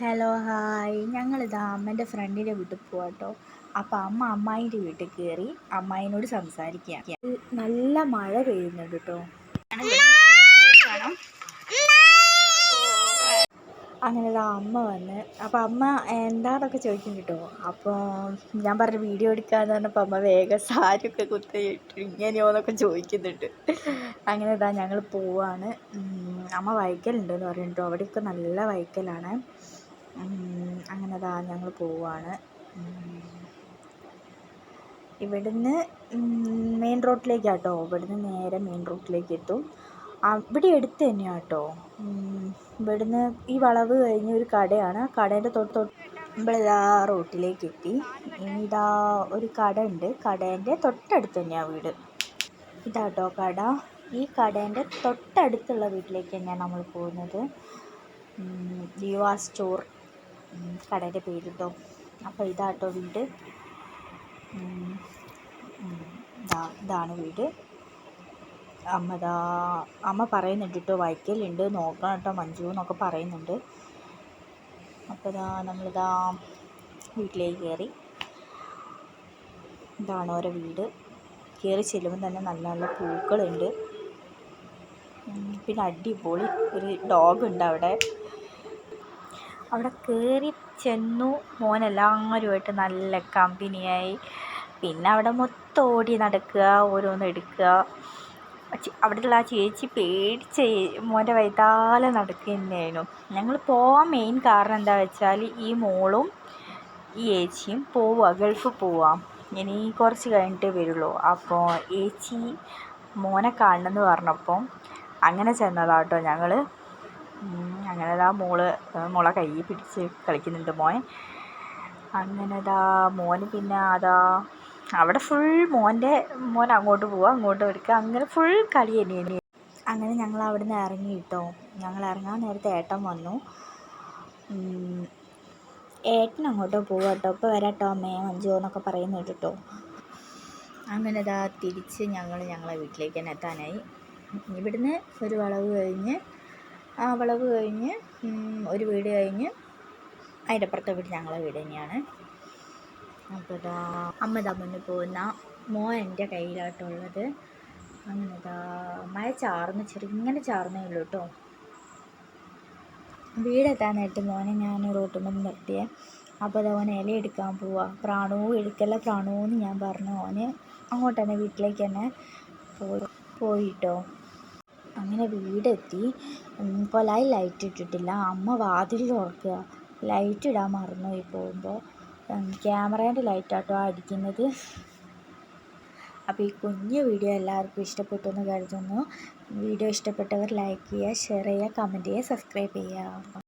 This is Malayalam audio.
ഹലോ ഹായ്, ഞങ്ങളിതാ അമ്മേൻ്റെ ഫ്രണ്ടിൻ്റെ വീട്ടിൽ പോവാം കേട്ടോ. അപ്പോൾ അമ്മായിൻ്റെ വീട്ടിൽ കയറി അമ്മായിനോട് സംസാരിക്കുക. നല്ല മഴ പെയ്യുന്നുണ്ട് കേട്ടോ. അങ്ങനെ ഇതാ അമ്മ വന്ന്, അപ്പോൾ അമ്മ എന്താന്നൊക്കെ ചോദിക്കും കേട്ടോ. അപ്പോൾ ഞാൻ പറഞ്ഞ വീഡിയോ എടുക്കാന്ന് പറഞ്ഞപ്പോൾ അമ്മ വേഗം സാരിയൊക്കെ കുത്തിയിട്ട് ഇങ്ങനെയോന്നൊക്കെ ചോദിക്കുന്നുണ്ട്. അങ്ങനെ ഇതാ ഞങ്ങൾ പോവാണ്. അമ്മ വൈക്കലുണ്ടെന്ന് പറയുന്നുണ്ടോ. അവിടെയൊക്കെ നല്ല വൈക്കലാണ്. അങ്ങനെ അതാ ഞങ്ങൾ പോവാണ്. ഇവിടുന്ന് മെയിൻ റോഡിലേക്കാട്ടോ. ഇവിടുന്ന് നേരെ മെയിൻ റോഡിലേക്ക് എത്തും. ഇവിടെ അടുത്ത് തന്നെയാണ് കേട്ടോ. ഇവിടുന്ന് ഈ വളവ് കഴിഞ്ഞ് ഒരു കടയാണ്. കടേൻ്റെ തൊട്ട് നമ്മളിതാ റോട്ടിലേക്ക് എത്തി. ഇതാ ഒരു കട ഉണ്ട്. കടേൻ്റെ തൊട്ടടുത്ത് തന്നെയാണ് വീട്. ഇതാട്ടോ കട. ഈ കടേൻ്റെ തൊട്ടടുത്തുള്ള വീട്ടിലേക്ക് തന്നെയാണ് നമ്മൾ പോകുന്നത്. ദീവാ സ്റ്റോർ കടേൻ്റെ പേര് കേട്ടോ. അപ്പോൾ ഇതാട്ടോ വീട്. ഇതാണ് വീട്. അമ്മ പറയുന്നുണ്ട് കേട്ടോ, വൈക്കലുണ്ട് നോക്കണം കേട്ടോ മഞ്ജു എന്നൊക്കെ പറയുന്നുണ്ട്. അപ്പോൾ നമ്മളിതാ വീട്ടിലേക്ക് കയറി. ഇതാണ് ഓരോ വീട്. കയറി ചെല്ലുമ്പോൾ തന്നെ നല്ല നല്ല പൂക്കളുണ്ട്. പിന്നെ അടിപൊളി ഒരു ഡോഗ് ഉണ്ട് അവിടെ. അവിടെ കയറി ചെന്നു. മോനെല്ലാവരുമായിട്ട് നല്ല കമ്പനിയായി. പിന്നെ അവിടെ മൊത്തം ഓടി നടക്കുക, ഓരോന്ന് എടുക്കുക. അവിടെയുള്ള ആ ചേച്ചി പേടിച്ച് മോൻ്റെ വൈത്താലെ നടക്കുക തന്നെയായിരുന്നു. ഞങ്ങൾ പോവാൻ മെയിൻ കാരണം എന്താ വെച്ചാൽ ഈ മോളും ഈ ഏച്ചിയും പോവുക, ഗൾഫിൽ പോവാം. ഇനി കുറച്ച് കഴിഞ്ഞിട്ടേ വരുള്ളൂ. അപ്പോൾ ഏച്ചി മോനെ കാണണമെന്ന് പറഞ്ഞപ്പോൾ അങ്ങനെ ചെന്നതാട്ടോ ഞങ്ങൾ. അങ്ങനെ മോളെ കൈ പിടിച്ച് കളിക്കുന്നുണ്ട് മോൻ. അങ്ങനെ മോന് പിന്നെ അവിടെ ഫുൾ മോൻ അങ്ങോട്ട് പോവുക, അങ്ങോട്ട് എടുക്കുക, അങ്ങനെ ഫുൾ കളി തന്നെയാണ്. അങ്ങനെ ഞങ്ങൾ അവിടെ നിന്ന് ഇറങ്ങി കേട്ടോ. ഞങ്ങൾ ഇറങ്ങാൻ നേരത്തെ ഏട്ടൻ വന്നു. ഏട്ടൻ അങ്ങോട്ടോ പോവുക കേട്ടോ. ഇപ്പോൾ വരാട്ടോ അമ്മേ മഞ്ജു എന്നൊക്കെ പറയുന്നു കേട്ടോ. അങ്ങനെ തിരിച്ച് ഞങ്ങളെ വീട്ടിലേക്ക് തന്നെ എത്താനായി. ഇവിടുന്ന് ഒരു വളവ് കഴിഞ്ഞ് ഒരു വീട് കഴിഞ്ഞ് അതിൻ്റെ അപ്പുറത്തെ വീട് ഞങ്ങളെ വീട് തന്നെയാണ്. അപ്പോൾ അമ്മ മുന്നിൽ പോകുന്ന മോൻ എൻ്റെ കയ്യിലായിട്ടുള്ളത്. അങ്ങനെ മഴ ചെറുങ്ങനെ ചാർന്നേ ഉള്ളൂ കേട്ടോ. വീടെത്താൻ നേരത്തെ മോനെ ഞാൻ റോട്ടുമ്പോൾ നിർത്തിയേ. അപ്പോൾ ഓൻ ഇല എടുക്കാൻ പോവാ. പ്രാണവും എന്ന് ഞാൻ പറഞ്ഞു. ഓന് അങ്ങോട്ട് തന്നെ വീട്ടിലേക്ക് തന്നെ പോയിട്ടോ. അങ്ങനെ വീടെത്തി. കൊലായി ലൈറ്റ് ഇട്ടിട്ടില്ല. അമ്മ വാതിൽ തുറക്കുക. ലൈറ്റ് ഇടാൻ മറന്നുപോയി പോകുമ്പോൾ. ക്യാമറേൻ്റെ ലൈറ്റാട്ടോ അടിക്കുന്നത്. അപ്പോൾ ഈ കുഞ്ഞു വീഡിയോ എല്ലാവർക്കും ഇഷ്ടപ്പെട്ടു എന്ന് കരുതുന്നു. വീഡിയോ ഇഷ്ടപ്പെട്ടവർ ലൈക്ക് ചെയ്യുക, ഷെയർ ചെയ്യുക, കമൻറ്റ് ചെയ്യുക, സബ്സ്ക്രൈബ് ചെയ്യുക.